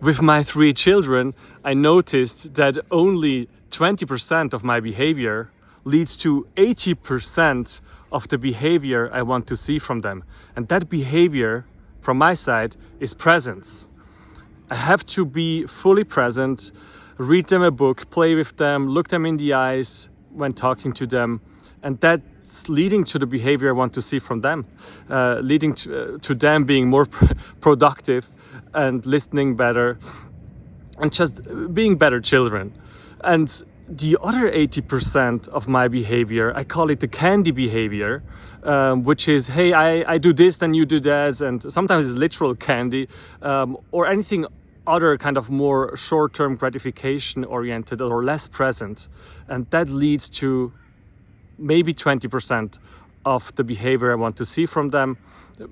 With my 3 children, I noticed that only 20% of my behavior leads to 80% of the behavior I want to see from them. And that behavior, from my side, is presence. I have to be fully present, read them a book, play with them, look them in the eyes when talking to them, and that's leading to the behavior I want to see from them, leading to them being more productive and listening better and just being better children. And the other 80% of my behavior, I call it the candy behavior, which is, hey, I do this, then you do that, and sometimes it's literal candy, or anything other kind of more short-term gratification oriented or less present. And that leads to maybe 20% of the behavior I want to see from them.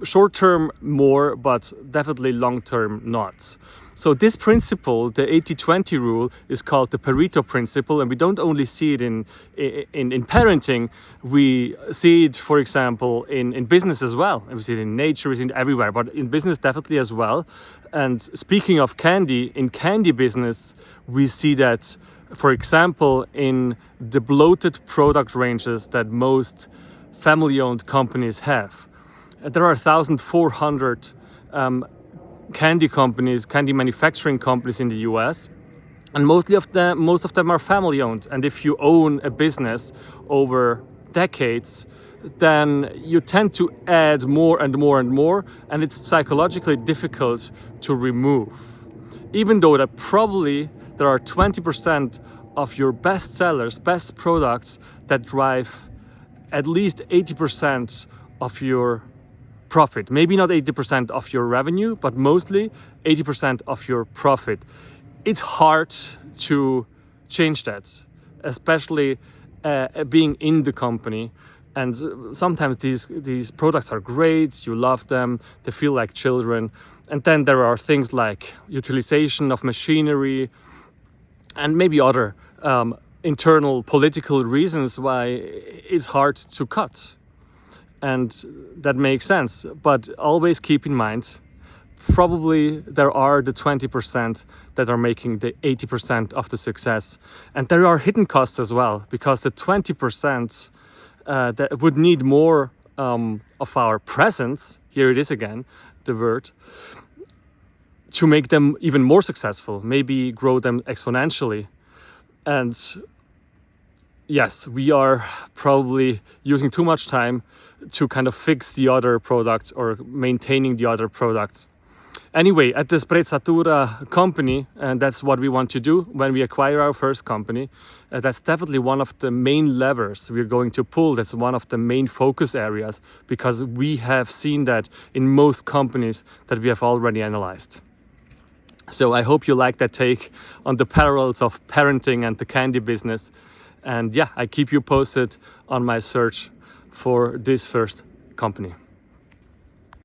Short-term more, but definitely long-term not. So this principle, the 80-20 rule, is called the Pareto principle, and we don't only see it in parenting, we see it, for example, in business as well. And we see it in nature, we see it everywhere, but in business definitely as well. And speaking of candy, in candy business, we see that, for example, in the bloated product ranges that most family-owned companies have. There are 1,400 candy companies, candy manufacturing companies in the US, and most of them are family-owned. And if you own a business over decades, then you tend to add more and more and more, and it's psychologically difficult to remove. Even though that probably there are 20% of your best sellers, best products that drive at least 80% of your profit. Maybe not 80% of your revenue, but mostly 80% of your profit. It's hard to change that, especially being in the company. And sometimes these products are great, you love them, they feel like children. And then there are things like utilization of machinery and maybe other internal political reasons why it's hard to cut. And that makes sense, but always keep in mind, probably there are the 20% that are making the 80% of the success. And there are hidden costs as well, because the 20% that would need more of our presence, here it is again, the word, to make them even more successful, maybe grow them exponentially. And yes, we are probably using too much time to kind of fix the other products or maintaining the other products. Anyway, at the Sprezzatura company, and that's what we want to do when we acquire our first company, that's definitely one of the main levers we're going to pull. That's one of the main focus areas, because we have seen that in most companies that we have already analyzed. So I hope you like that take on the parallels of parenting and the candy business. And yeah, I keep you posted on my search for this first company.